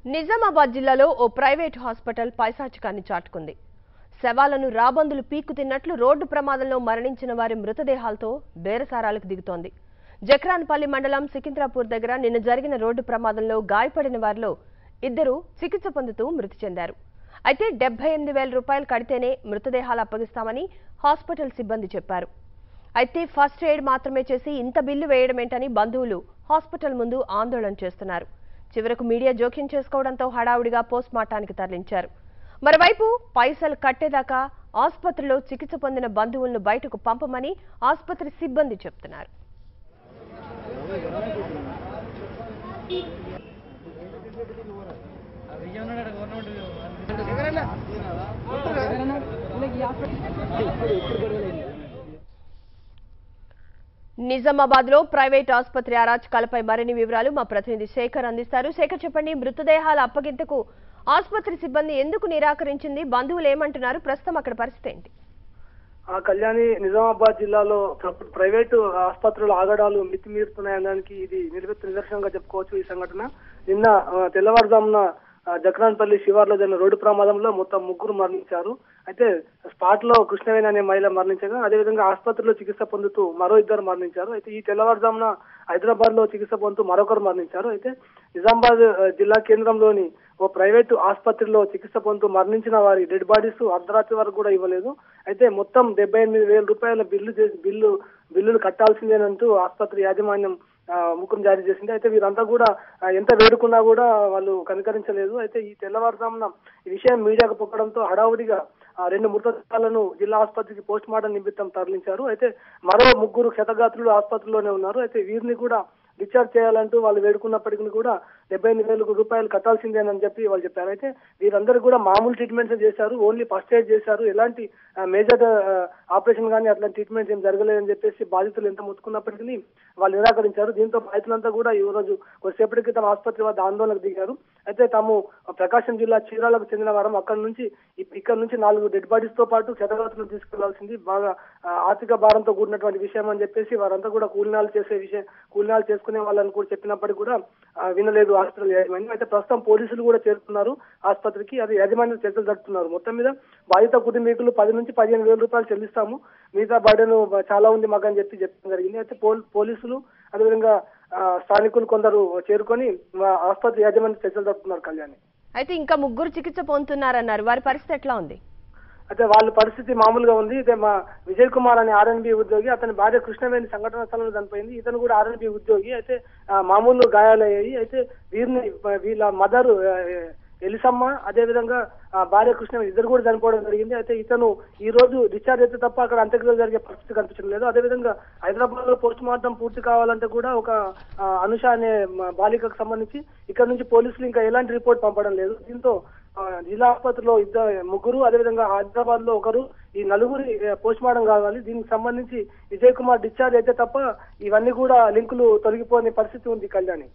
నిజామాబాద్ జిల్లాలో ఓ private hospital పైశాచికాన్ని చాటుకుంది. శవాలను రాబందులు పీక్కు తిన్నట్లు road ప్రమాదంలో మరణించిన వారి మృతదేహాలతో బేరసారాలకు దిగుతోంది. జక్రాన్పల్లి మండలం సికింద్రాపూర్ దగ్గర నిన్న జరిగిన రోడ్డు ప్రమాదంలో గాయపడిన వారిలో ఇద్దరు చికిత్స పొందుతూ మృతి చెందారు. అయితే 78,000 రూపాయలు కడితేనే మృతదేహాలు అప్పగిస్తామని హాస్పిటల్ సిబ్బంది చెప్పారు. అయితే ఫస్ట్ ఎయిడ్ మాత్రమే చేసి ఇంత బిల్లు వేయడమేంటని బంధువులు హాస్పిటల్ ముందు ఆందోళన చేస్తున్నారు. చివరకు మీడియా జోక్యం చేసుకోవడంతో హడావుడిగా పోస్ట్ మార్టానికి తరలించారు. మరోవైపు పైసలు కట్టేదాకా ఆసుపత్రిలో చికిత్స పొందిన బంధువులను బయటకు పంపమని ఆసుపత్రి సిబ్బంది చెబుతున్నారు. నిజామాబాద్ లో ప్రైవేట్ ఆసుపత్రి అరాచకాలపై మరిన్ని వివరాలు మా ప్రతినిధి శేఖర్ అందిస్తారు. శేఖర్, చెప్పండి, మృతదేహాల అప్పగింతకు ఆసుపత్రి సిబ్బంది ఎందుకు నిరాకరించింది? బంధువులు ఏమంటున్నారు? ప్రస్తుతం అక్కడ పరిస్థితి ఏంటి? కళ్యాణి, నిజామాబాద్ జిల్లాలో ప్రైవేటు ఆసుపత్రుల ఆగడాలు మితిమీరుతున్నాయనడానికి ఇది నిదర్శనంగా చెప్పుకోవచ్చు. ఈ సంఘటన నిన్న తెల్లవారుజామున జక్రాన్పల్లి శివార్లో జరిగిన రోడ్డు ప్రమాదంలో మొత్తం 3 మరణించారు. అయితే స్పాట్ లో కృష్ణవేణి అనే మహిళ మరణించగా, అదేవిధంగా ఆసుపత్రిలో చికిత్స పొందుతూ మరో 2 మరణించారు. అయితే ఈ తెల్లవారుజామున హైదరాబాద్ లో చికిత్స పొందుతూ మరొకరు మరణించారు. అయితే నిజామాబాద్ జిల్లా కేంద్రంలోని ఓ ప్రైవేటు ఆసుపత్రిలో చికిత్స పొందుతూ మరణించిన వారి డెడ్ బాడీస్ అర్ధరాత్రి వరకు కూడా ఇవ్వలేదు. అయితే మొత్తం 78,000 రూపాయల బిల్లులు కట్టాల్సిందేనంటూ ఆసుపత్రి యాజమాన్యం ముఖం జారీ చేసింది. అయితే వీరంతా కూడా ఎంత వేడుకున్నా కూడా వాళ్ళు కనికరించలేదు. అయితే ఈ తెల్లవారుజామున ఈ విషయం మీడియాకు పొక్కడంతో హడావుడిగా 2 మృతదేహాలను జిల్లా ఆసుపత్రికి పోస్ట్ మార్టం నిమిత్తం తరలించారు. అయితే మరో 3 క్షతగాత్రులు ఆసుపత్రిలోనే ఉన్నారు. అయితే వీరిని కూడా డిశ్చార్జ్ చేయాలంటూ వాళ్ళు వేడుకున్నప్పటికీ కూడా 78,000 రూపాయలు కట్టాల్సిందేనని చెప్పి వాళ్ళు చెప్పారు. అయితే వీరందరూ కూడా మామూలు ట్రీట్మెంట్స్ చేశారు, ఓన్లీ ఫస్ట్ ఎయిడ్ చేశారు, ఎలాంటి మేజర్ ఆపరేషన్ కానీ అట్లాంటి ట్రీట్మెంట్స్ ఏం జరగలేదని చెప్పేసి బాధితులు ఎంత మొత్తుకున్నప్పటికీ వాళ్ళు నిరాకరించారు. దీంతో బాధితులంతా కూడా ఈ రోజు కొద్దిసేపటి క్రితం ఆసుపత్రి వద్ద ఆందోళనకు దిగారు. అయితే తాము ప్రకాశం జిల్లా చీరాలకు చెందిన వారం, ఇక్కడ నుంచి 4 డెడ్ బాడీస్ తో పాటు క్షతగాత్రులను తీసుకెళ్లాల్సింది బాగా ఆర్థిక భారంతో కూడినటువంటి విషయం అని చెప్పేసి వారంతా కూడా కూలినాలు చేసుకునే వాళ్ళని కూడా చెప్పినప్పటికీ కూడా వినలేదు హాస్పిటల్ యాజమాన్యం. అయితే ప్రస్తుతం పోలీసులు కూడా చేరుతున్నారు ఆసుపత్రికి. అది యాజమాన్యం చర్చలు జరుపుతున్నారు. మొత్తం మీద బాధిత కుటుంబీకులు 10,000 నుంచి 15,000 రూపాయలు చెల్లిస్తాము, మిగతా బర్డెన్ చాలా ఉంది మాకు అని చెప్పడం జరిగింది. అయితే పోలీసులు అదేవిధంగా స్థానికులు కొందరు చేరుకొని ఆసుపత్రి యాజమాన్యం చర్చలు జరుపుతున్నారు. కళ్యాణి, అయితే ఇంకా 3 చికిత్స పొందుతున్నారన్నారు, వారి పరిస్థితి ఎట్లా ఉంది? అయితే వాళ్ళ పరిస్థితి మామూలుగా ఉంది. అయితే మా విజయ్ కుమార్ అనే ఆర్ఎన్బి ఉద్యోగి, అతని భార్య కృష్ణవేణి సంఘటన స్థలంలో చనిపోయింది. ఇతను కూడా ఆర్ఎన్బి ఉద్యోగి. అయితే మామూలు గాయాలయ్యాయి. అయితే వీళ్ళ మదర్ ఎలిసమ్మ, అదేవిధంగా భార్య కృష్ణవేణి ఇద్దరు కూడా చనిపోవడం జరిగింది. అయితే ఇతను ఈ రోజు డిశ్చార్జ్ అయితే తప్ప అక్కడ అంత్యక్రియలు జరిగే పరిస్థితి కనిపించడం లేదు. అదేవిధంగా హైదరాబాద్ లో పోస్ట్ మార్టం పూర్తి కావాలంటే కూడా ఒక అనుష అనే బాలికకు సంబంధించి ఇక్కడ నుంచి పోలీసులు ఇంకా ఎలాంటి రిపోర్ట్ పంపడం లేదు. దీంతో జిల్లా ఆసుపత్రిలో 3, అదేవిధంగా హైదరాబాద్ లో 1, ఈ 4 పోస్ట్ మార్టం కావాలి. దీనికి సంబంధించి విజయ్ కుమార్ డిశ్చార్జ్ అయితే తప్ప ఇవన్నీ కూడా లింకులు తొలగిపోని పరిస్థితి ఉంది. కళ్యాణి.